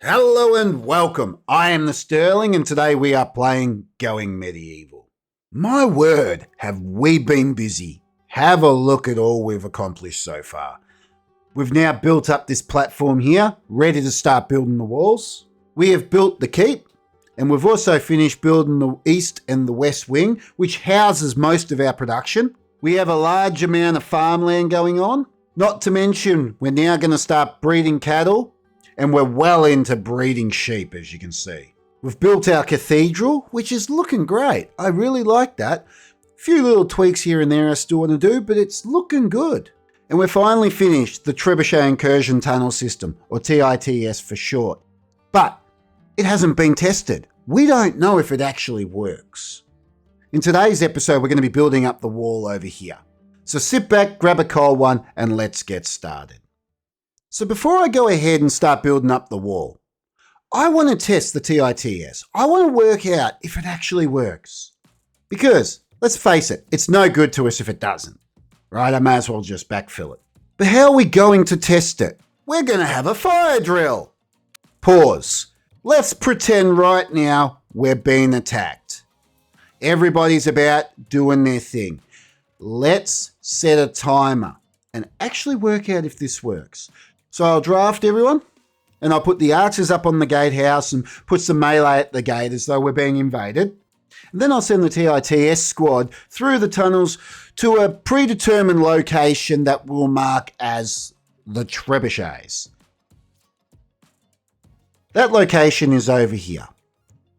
Hello and welcome. I am the Sterling and today we are playing Going Medieval. My word, have we been busy. Have a look at all we've accomplished so far. We've now built up this platform here, ready to start building the walls. We have built the keep and we've also finished building the east and the west wing, which houses most of our production. We have a large amount of farmland going on. Not to mention, we're now going to start breeding cattle. And we're well into breeding sheep, as you can see. We've built our cathedral, which is looking great. I really like that. A few little tweaks here and there I still want to do, but it's looking good. And we're finally finished the Trebuchet Incursion Tunnel System, or TITS for short. But it hasn't been tested. We don't know if it actually works. In today's episode, we're going to be building up the wall over here. So sit back, grab a cold one, and let's get started. So before I go ahead and start building up the wall, I want to test the TITS. I want to work out if it actually works. Because, let's face it, it's no good to us if it doesn't. Right, I may as well just backfill it. But how are we going to test it? We're going to have a fire drill. Pause. Let's pretend right now we're being attacked. Everybody's about doing their thing. Let's set a timer and actually work out if this works. So I'll draft everyone and I'll put the archers up on the gatehouse and put some melee at the gate as though we're being invaded. And then I'll send the TITS squad through the tunnels to a predetermined location that we'll mark as the trebuchets. That location is over here.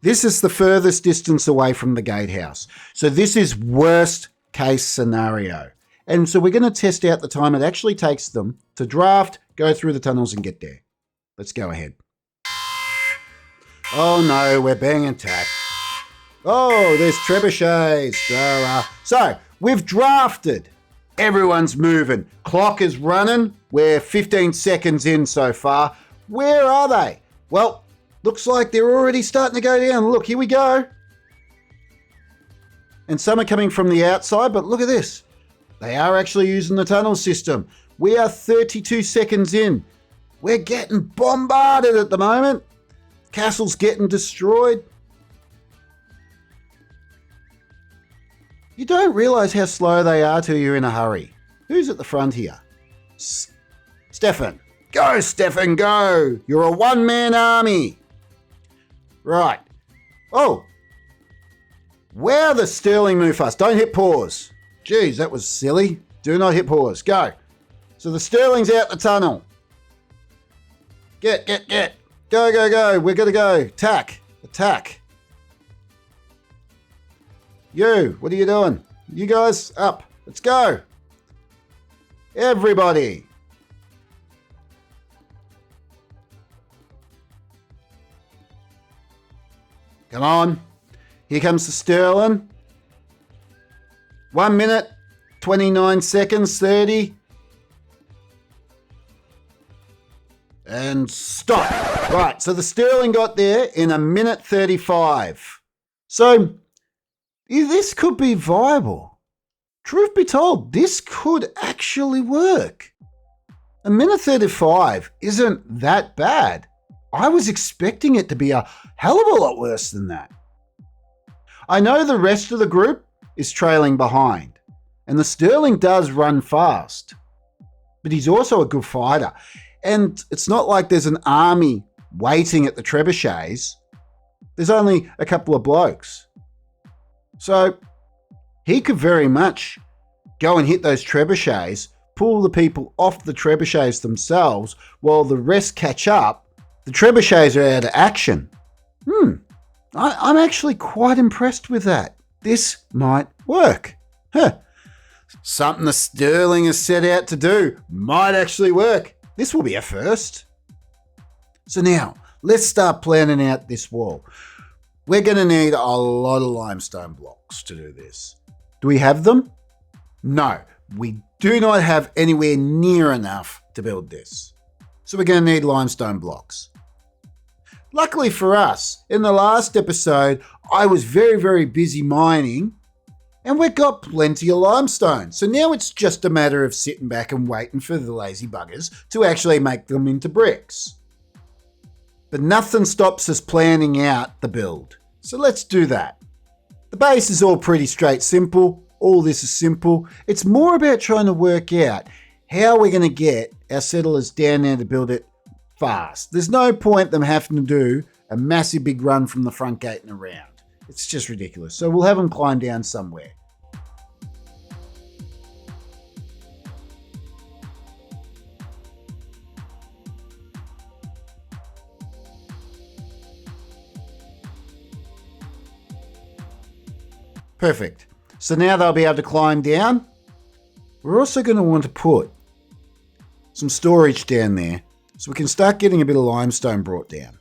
This is the furthest distance away from the gatehouse. So this is worst case scenario. And so we're going to test out the time it actually takes them to draft, go through the tunnels and get there. Let's go ahead. Oh no, we're being attacked. Oh, there's trebuchets. So we've drafted. Everyone's moving. Clock is running. We're 15 seconds in so far. Where are they? Well, looks like they're already starting to go down. Look, here we go. And some are coming from the outside, but look at this. They are actually using the tunnel system. We are 32 seconds in. We're getting bombarded at the moment. Castle's getting destroyed. You don't realise how slow they are till you're in a hurry. Who's at the front here? Stefan. Go, Stefan, go. You're a one-man army. Right. Oh. Wow, the Sterling move fast. Don't hit pause. Geez, that was silly. Do not hit pause. Go. So the Sterling's out the tunnel. Get. Go. We're going to go. Attack. You, what are you doing? You guys, up. Let's go. Everybody. Come on. Here comes the Sterling. 1 minute, 29 seconds, 30. And stop. Right, so the Sterling got there in 1 minute 35. So this could be viable. Truth be told, this could actually work. 1 minute 35 isn't that bad. I was expecting it to be a hell of a lot worse than that. I know the rest of the group is trailing behind. And the Sterling does run fast. But he's also a good fighter. And it's not like there's an army waiting at the trebuchets. There's only a couple of blokes. So he could very much go and hit those trebuchets, pull the people off the trebuchets themselves while the rest catch up. The trebuchets are out of action. I'm actually quite impressed with that. This might work. Something the Sterling has set out to do might actually work. This will be a first. So now, let's start planning out this wall. We're going to need a lot of limestone blocks to do this. Do we have them? No, we do not have anywhere near enough to build this. So we're going to need limestone blocks. Luckily for us, in the last episode, I was very busy mining and we've got plenty of limestone. So now it's just a matter of sitting back and waiting for the lazy buggers to actually make them into bricks. But nothing stops us planning out the build. So let's do that. The base is all pretty straight simple. All this is simple. It's more about trying to work out how we're going to get our settlers down there to build it fast. There's no point them having to do a massive big run from the front gate and around. It's just ridiculous. So we'll have them climb down somewhere. Perfect. So now they'll be able to climb down. We're also going to want to put some storage down there so we can start getting a bit of limestone brought down.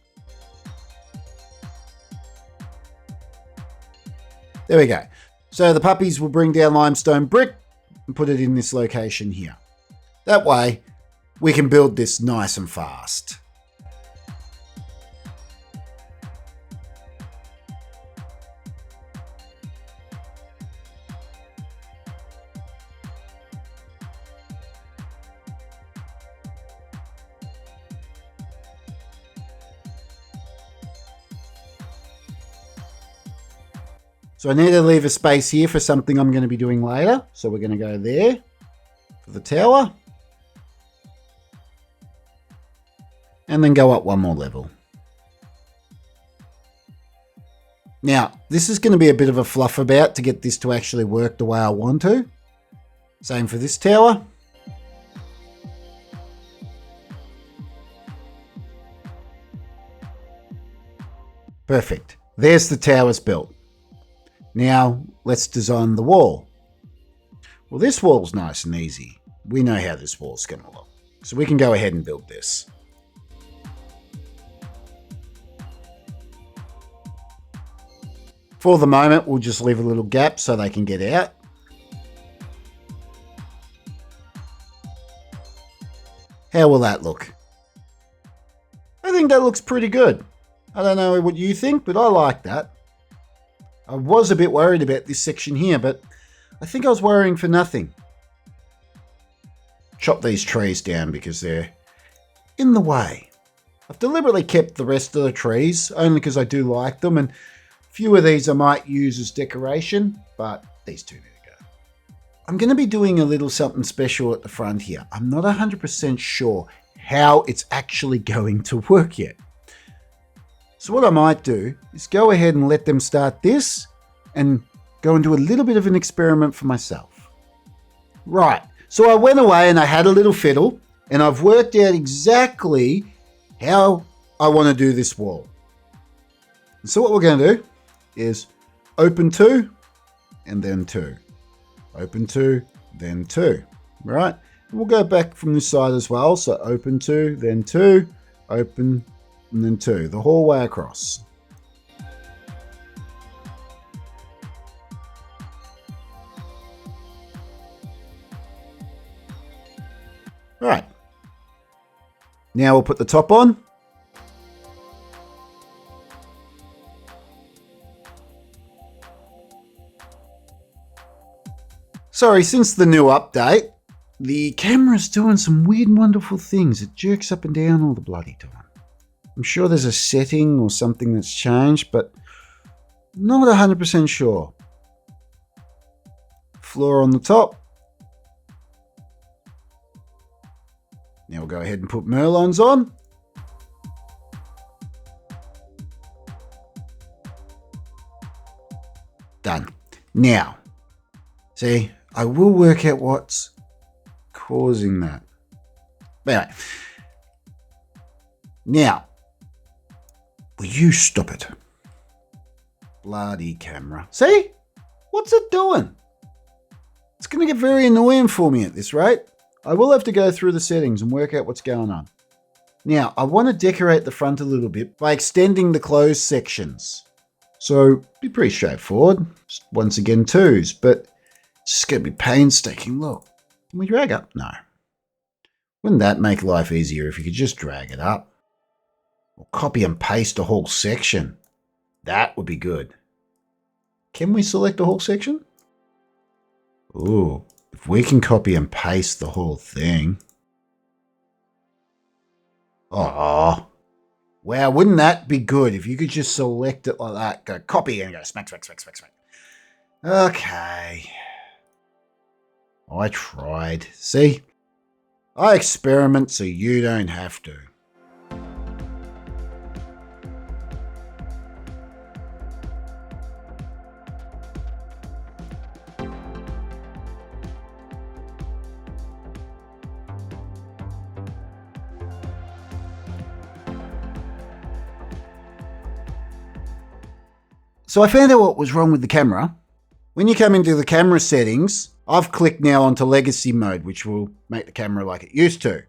There we go. So the puppies will bring down limestone brick and put it in this location here. That way we can build this nice and fast. So I need to leave a space here for something I'm going to be doing later. So we're going to go there for the tower. And then go up one more level. Now, this is going to be a bit of a fluff about to get this to actually work the way I want to. Same for this tower. Perfect. There's the towers built. Now, let's design the wall. Well, this wall's nice and easy. We know how this wall's going to look. So we can go ahead and build this. For the moment, we'll just leave a little gap so they can get out. How will that look? I think that looks pretty good. I don't know what you think, but I like that. I was a bit worried about this section here, but I think I was worrying for nothing. Chop these trees down because they're in the way. I've deliberately kept the rest of the trees, only because I do like them, and a few of these I might use as decoration, but these two need to go. I'm going to be doing a little something special at the front here. I'm not 100% sure how it's actually going to work yet. So what I might do is go ahead and let them start this and go and do a little bit of an experiment for myself. Right, so I went away and I had a little fiddle and I've worked out exactly how I want to do this wall. And so what we're going to do is open 2 and then 2. Open 2, then 2, right? And we'll go back from this side as well. So open 2, then 2, open and then 2, the whole way across. Right. Now we'll put the top on. Sorry, since the new update, the camera's doing some weird and wonderful things. It jerks up and down all the bloody time. I'm sure there's a setting or something that's changed, but not 100% sure. Floor on the top. Now we'll go ahead and put merlons on. Done. Now, see, I will work out what's causing that. But anyway. Now, will you stop it? Bloody camera. See? What's it doing? It's going to get very annoying for me at this rate. I will have to go through the settings and work out what's going on. Now, I want to decorate the front a little bit by extending the closed sections. So, be pretty straightforward. Just once again, 2s, but it's just going to be painstaking. Look, can we drag up? No. Wouldn't that make life easier if you could just drag it up? Or copy and paste a whole section. That would be good. Can we select a whole section? Ooh, if we can copy and paste the whole thing. Oh, Wow, wouldn't that be good if you could just select it like that, go copy and go smack, smack, smack, smack, smack. Okay. I tried. See? I experiment so you don't have to. So I found out what was wrong with the camera. When you come into the camera settings, I've clicked now onto legacy mode, which will make the camera like it used to.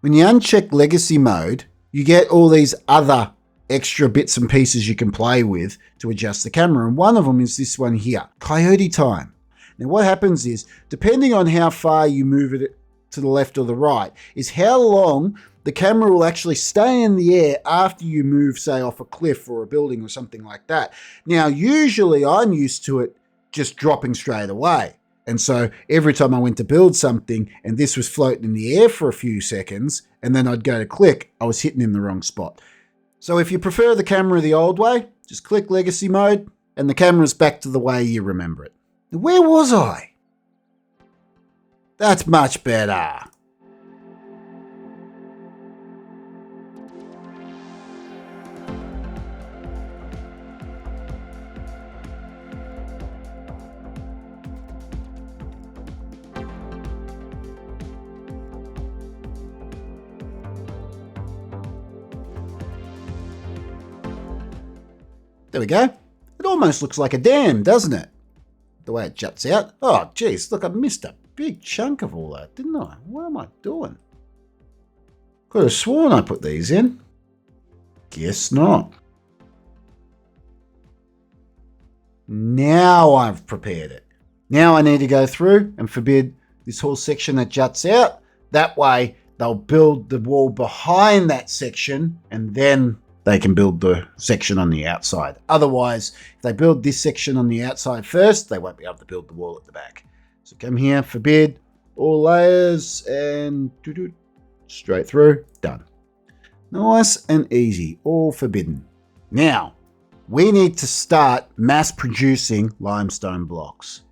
When you uncheck legacy mode, you get all these other extra bits and pieces you can play with to adjust the camera. And one of them is this one here, coyote time. Now what happens is, depending on how far you move it to the left or the right, is how long the camera will actually stay in the air after you move, say, off a cliff or a building or something like that. Now, usually I'm used to it just dropping straight away. And so every time I went to build something and this was floating in the air for a few seconds and then I'd go to click, I was hitting in the wrong spot. So if you prefer the camera the old way, just click legacy mode and the camera's back to the way you remember it. Where was I? That's much better. There we go. It almost looks like a dam, doesn't it? The way it juts out. Oh, geez, look, I missed a big chunk of all that, didn't I? What am I doing? Could have sworn I put these in. Guess not. Now I've prepared it. Now I need to go through and forbid this whole section that juts out. That way they'll build the wall behind that section and then they can build the section on the outside. Otherwise, if they build this section on the outside first, they won't be able to build the wall at the back. So come here, forbid, all layers, and straight through, done. Nice and easy, all forbidden. Now, we need to start mass producing limestone blocks.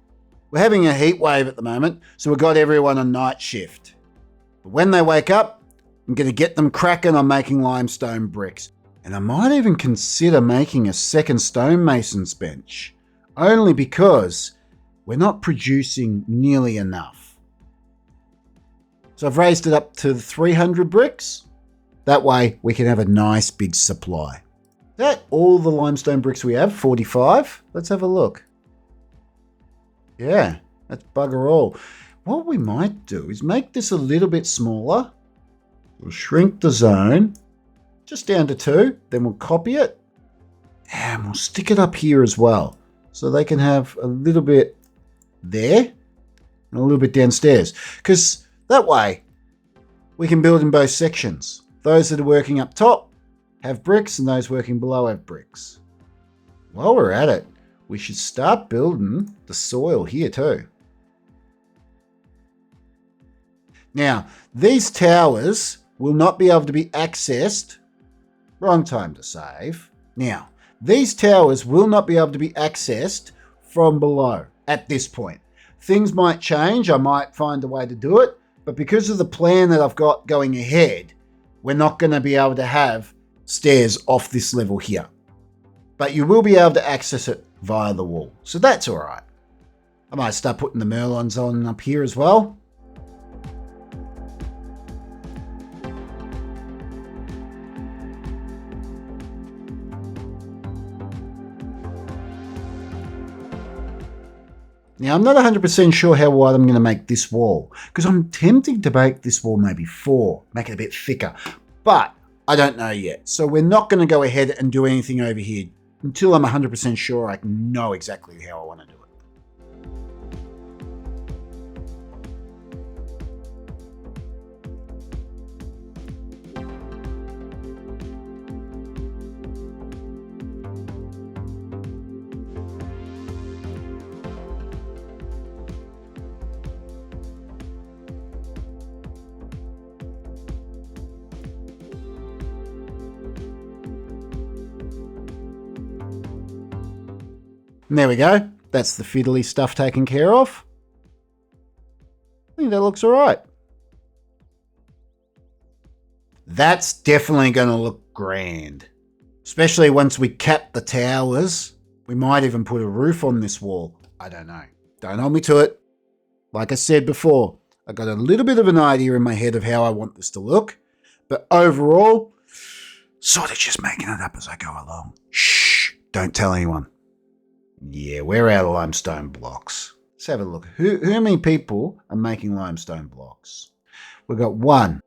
We're having a heat wave at the moment, so we've got everyone on night shift. But when they wake up, I'm going to get them cracking on making limestone bricks. And I might even consider making a second stonemason's bench, only because we're not producing nearly enough. So I've raised it up to 300 bricks. That way we can have a nice big supply. Is that all the limestone bricks we have? 45? Let's have a look. Yeah, that's bugger all. What we might do is make this a little bit smaller. We'll shrink the zone just down to 2, then we'll copy it and we'll stick it up here as well. So they can have a little bit there and a little bit downstairs. Because that way we can build in both sections. Those that are working up top have bricks and those working below have bricks. While we're at it, we should start building the soil here too. Now, these towers will not be able to be accessed. Wrong time to save. Now, these towers will not be able to be accessed from below at this point. Things might change. I might find a way to do it. But because of the plan that I've got going ahead, we're not going to be able to have stairs off this level here. But you will be able to access it via the wall. So that's all right. I might start putting the merlons on up here as well. Now, I'm not 100% sure how wide I'm going to make this wall, because I'm tempting to make this wall maybe 4, make it a bit thicker, but I don't know yet. So we're not going to go ahead and do anything over here until I'm 100% sure I know exactly how I want to do it. And there we go. That's the fiddly stuff taken care of. I think that looks all right. That's definitely going to look grand. Especially once we cap the towers. We might even put a roof on this wall. I don't know. Don't hold me to it. Like I said before, I got a little bit of an idea in my head of how I want this to look. But overall, sort of just making it up as I go along. Shh, don't tell anyone. Yeah, we're out of limestone blocks. Let's have a look. Who many people are making limestone blocks? We've got 1,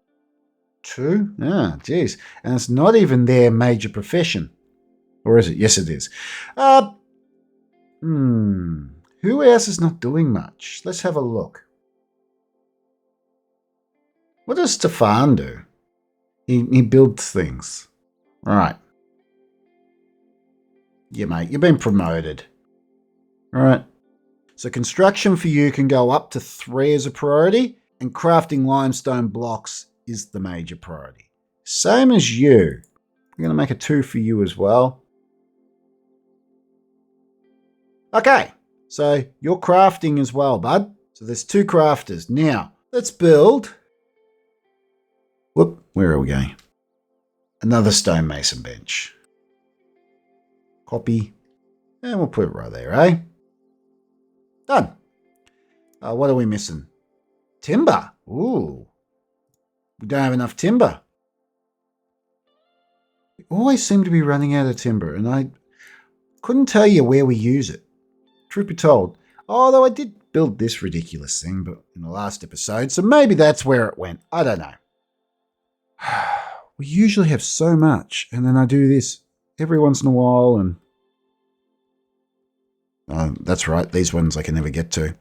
2. Ah, geez. And it's not even their major profession. Or is it? Yes, it is. Who else is not doing much? Let's have a look. What does Stefan do? He builds things. All right. Yeah, mate, you've been promoted. All right. So construction for you can go up to 3 as a priority, and crafting limestone blocks is the major priority. Same as you. We're going to make a 2 for you as well. Okay, so you're crafting as well, bud. So there's 2 crafters. Now, let's build... Whoop, where are we going? Another stonemason bench. Copy. And we'll put it right there, eh? Done. What are we missing? Timber. Ooh. We don't have enough timber. We always seem to be running out of timber, and I couldn't tell you where we use it. Truth be told. Although I did build this ridiculous thing but in the last episode, so maybe that's where it went. I don't know. We usually have so much, and then I do this every once in a while, and that's right, these ones I can never get to.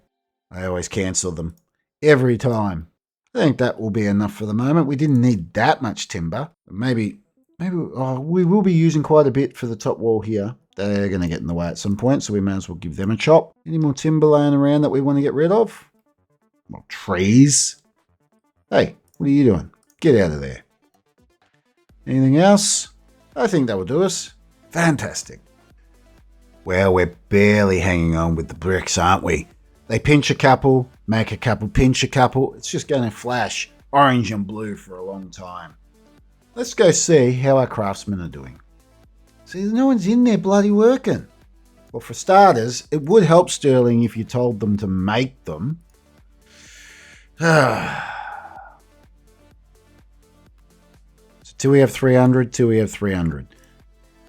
I always cancel them every time. I think that will be enough for the moment. We didn't need that much timber. Maybe we will be using quite a bit for the top wall here. They're going to get in the way at some point, so we may as well give them a chop. Any more timber laying around that we want to get rid of? More trees. Hey, what are you doing? Get out of there. Anything else? I think that will do us. Fantastic. Well, we're barely hanging on with the bricks, aren't we? They pinch a couple, make a couple, pinch a couple. It's just going to flash orange and blue for a long time. Let's go see how our craftsmen are doing. See, no one's in there bloody working. Well, for starters, it would help Sterling if you told them to make them. So 2 we have 300, 2 we have 300.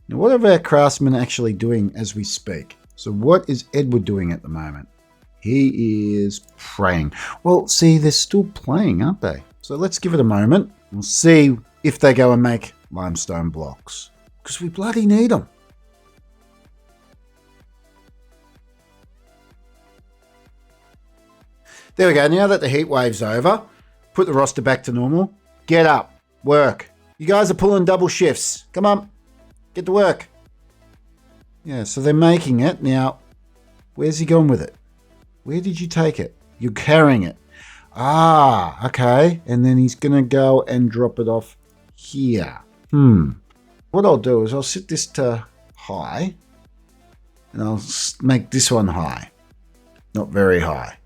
Now, what are our craftsmen actually doing as we speak? So what is Edward doing at the moment? He is praying. Well, see, they're still playing, aren't they? So let's give it a moment. We'll see if they go and make limestone blocks. Because we bloody need them. There we go. Now that the heat wave's over, put the roster back to normal. Get up. Work. You guys are pulling double shifts. Come on. Get to work. Yeah, so they're making it. Now, where's he gone with it? Where did you take it? You're carrying it. Ah, okay. And then he's going to go and drop it off here. What I'll do is I'll set this to high. And I'll make this one high. Not very high.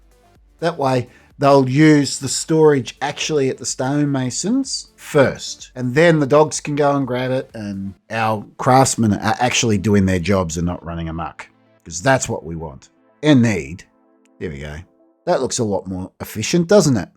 That way, they'll use the storage actually at the stonemasons first. And then the dogs can go and grab it, and our craftsmen are actually doing their jobs and not running amok. Because that's what we want and need. There we go. That looks a lot more efficient, doesn't it?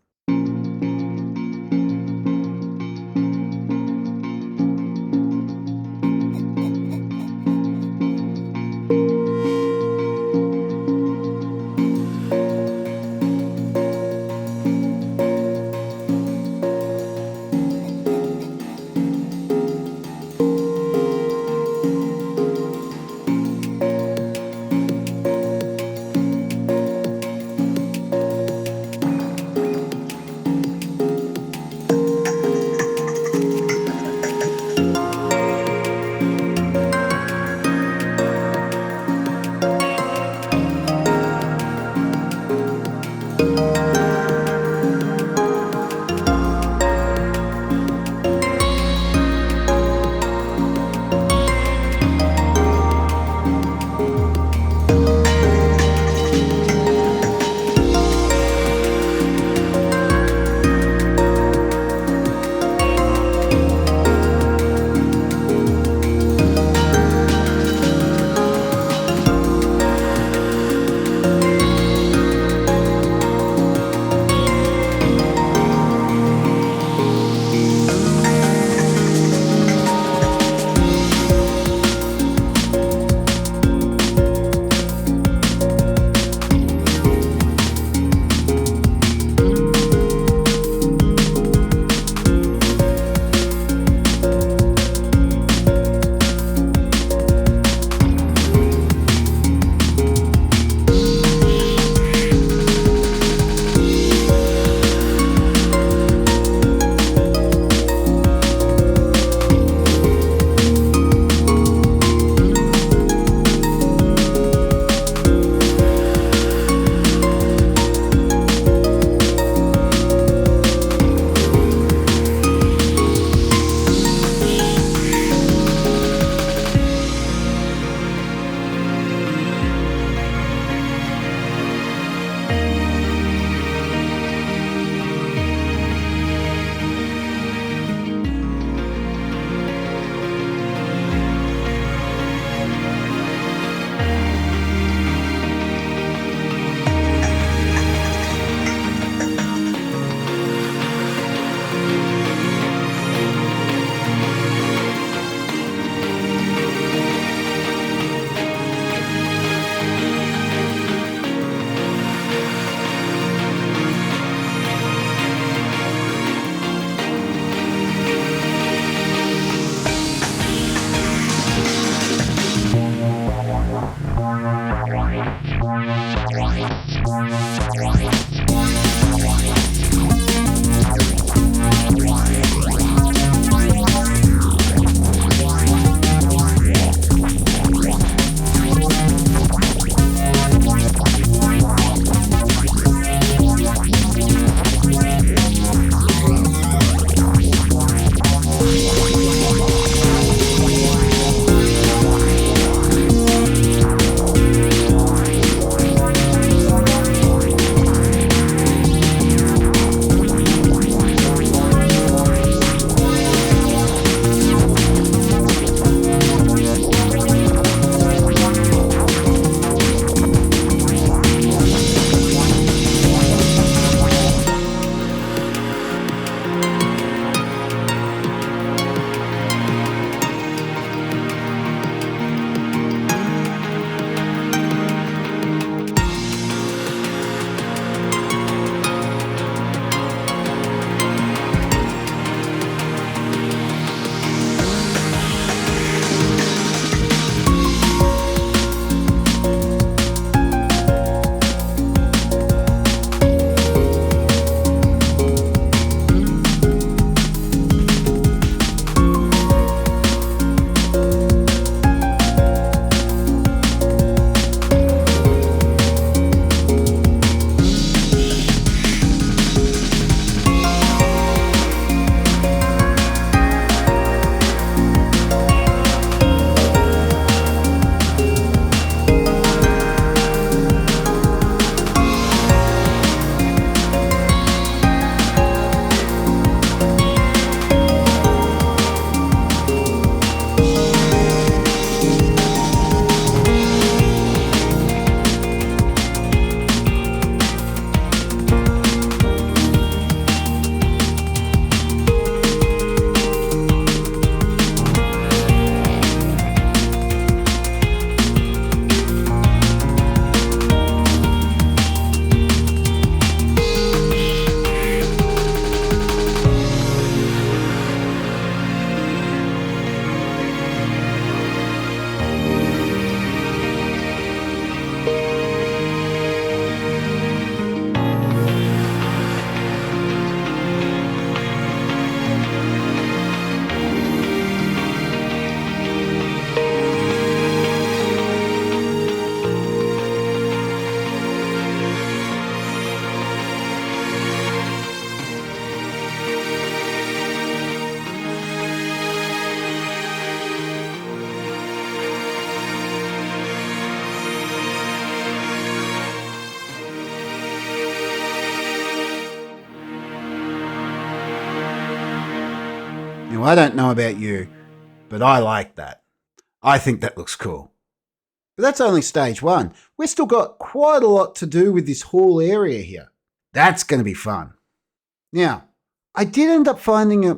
I don't know about you, but I like that. I think that looks cool. But that's only stage 1. We've still got quite a lot to do with this whole area here. That's going to be fun. Now, I did end up finding a...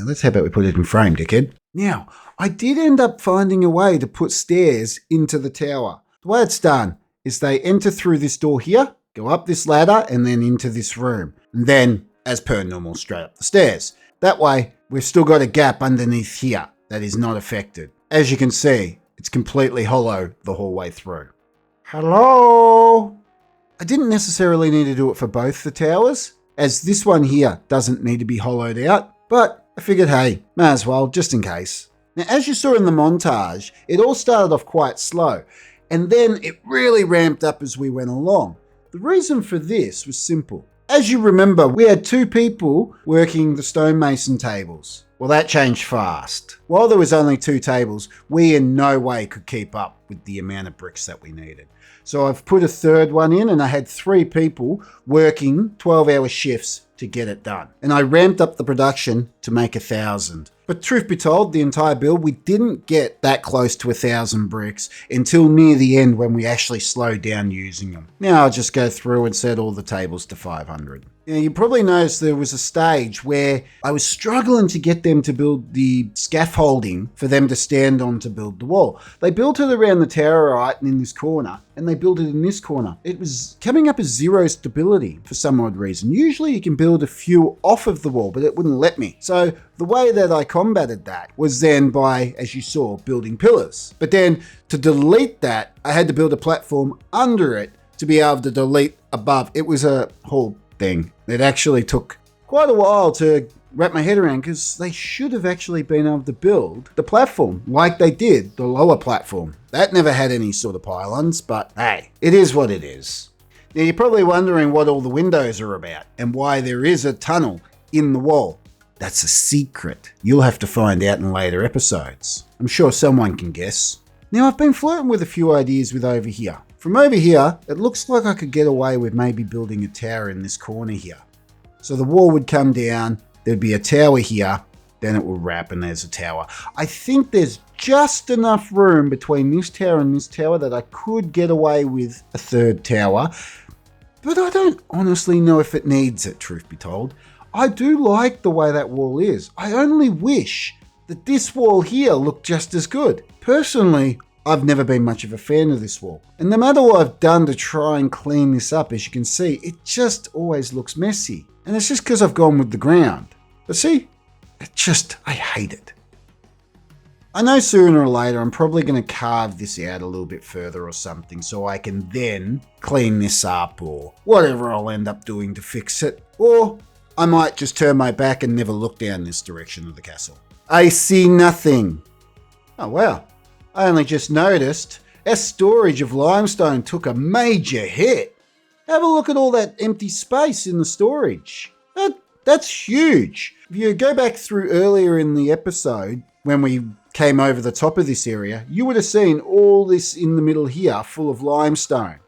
Let's how about we put it in frame, dickhead. Now, I did end up finding a way to put stairs into the tower. The way it's done is they enter through this door here, go up this ladder, and then into this room. And then, as per normal, straight up the stairs. That way, we've still got a gap underneath here that is not affected. As you can see, it's completely hollow the whole way through. Hello? I didn't necessarily need to do it for both the towers, as this one here doesn't need to be hollowed out, but I figured, hey, may as well, just in case. Now, as you saw in the montage, it all started off quite slow, and then it really ramped up as we went along. The reason for this was simple. As you remember, we had 2 people working the stonemason tables. Well, that changed fast. While there was only 2 tables, we in no way could keep up with the amount of bricks that we needed. So I've put a third one in, and I had 3 people working 12-hour shifts to get it done. And I ramped up the production to make 1,000. But truth be told, the entire build, we didn't get that close to 1,000 bricks until near the end when we actually slowed down using them. Now I'll just go through and set all the tables to 500. Now, you probably noticed there was a stage where I was struggling to get them to build the scaffolding for them to stand on to build the wall. They built it around the tower right and in this corner, and they built it in this corner. It was coming up as 0 stability for some odd reason. Usually you can build a few off of the wall, but it wouldn't let me. So the way that I combated that was then by, as you saw, building pillars. But then to delete that, I had to build a platform under it to be able to delete above. It was a whole thing. It actually took quite a while to wrap my head around, because they should have actually been able to build the platform like they did the lower platform. That never had any sort of pylons, but hey, it is what it is. Now you're probably wondering what all the windows are about and why there is a tunnel in the wall. That's a secret. You'll have to find out in later episodes. I'm sure someone can guess. Now I've been flirting with a few ideas with over here. From over here, it looks like I could get away with maybe building a tower in this corner here. So the wall would come down, there'd be a tower here, then it will wrap and there's a tower. I think there's just enough room between this tower and this tower that I could get away with a third tower. But I don't honestly know if it needs it, truth be told. I do like the way that wall is. I only wish that this wall here looked just as good. Personally, I've never been much of a fan of this wall. And no matter what I've done to try and clean this up, as you can see, it just always looks messy. And it's just because I've gone with the ground. But see, I hate it. I know sooner or later I'm probably going to carve this out a little bit further or something so I can then clean this up or whatever I'll end up doing to fix it. Or I might just turn my back and never look down this direction of the castle. I see nothing. Oh wow, I only just noticed our storage of limestone took a major hit. Have a look at all that empty space in the storage. That's huge. If you go back through earlier in the episode, when we came over the top of this area, you would have seen all this in the middle here full of limestone.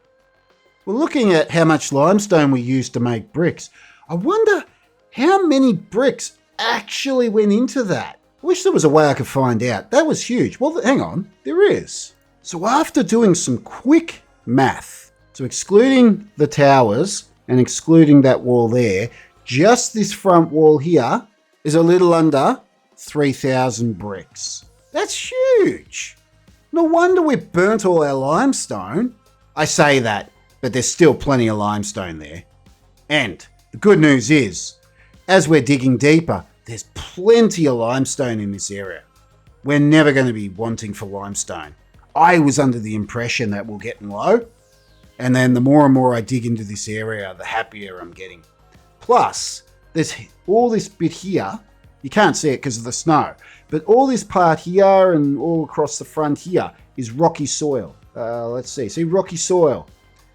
Well, looking at how much limestone we used to make bricks, I wonder how many bricks actually went into that. I wish there was a way I could find out. That was huge. Well, hang on, there is. So after doing some quick math, so excluding the towers and excluding that wall there, just this front wall here is a little under 3,000 bricks. That's huge. No wonder we burnt all our limestone. I say that, but there's still plenty of limestone there. And the good news is, as we're digging deeper, there's plenty of limestone in this area. We're never going to be wanting for limestone. I was under the impression that we're getting low, and then the more and more I dig into this area, the happier I'm getting. Plus, there's all this bit here. You can't see it because of the snow, but all this part here and all across the front here is rocky soil. Let's see rocky soil,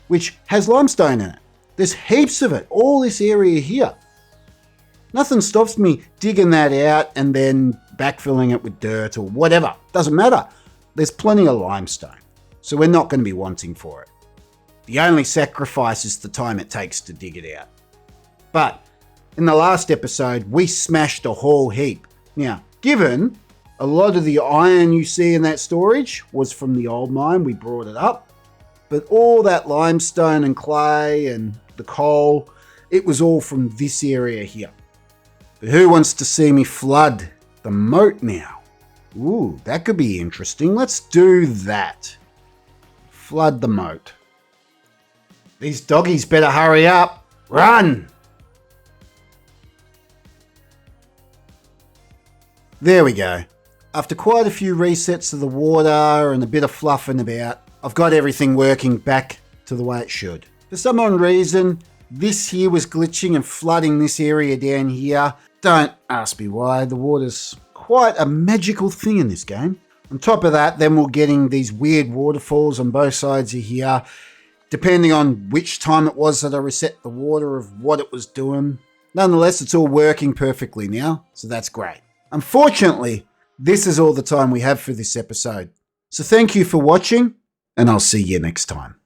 which has limestone in it. There's heaps of it, all this area here. Nothing stops me digging that out and then backfilling it with dirt or whatever. Doesn't matter. There's plenty of limestone, so we're not going to be wanting for it. The only sacrifice is the time it takes to dig it out. But in the last episode, we smashed a whole heap. Now, Given a lot of the iron you see in that storage was from the old mine, we brought it up. But all that limestone and clay and the coal, it was all from this area here. But who wants to see me flood the moat now? Ooh, that could be interesting. Let's do that. Flood the moat. These doggies better hurry up. Run! There we go. After quite a few resets of the water and a bit of fluffing about, I've got everything working back to the way it should. For some odd reason, this here was glitching and flooding this area down here. Don't ask me why, the water's quite a magical thing in this game. On top of that, then we're getting these weird waterfalls on both sides of here, depending on which time it was that I reset the water of what it was doing. Nonetheless, it's all working perfectly now, so that's great. Unfortunately, this is all the time we have for this episode. So thank you for watching, and I'll see you next time.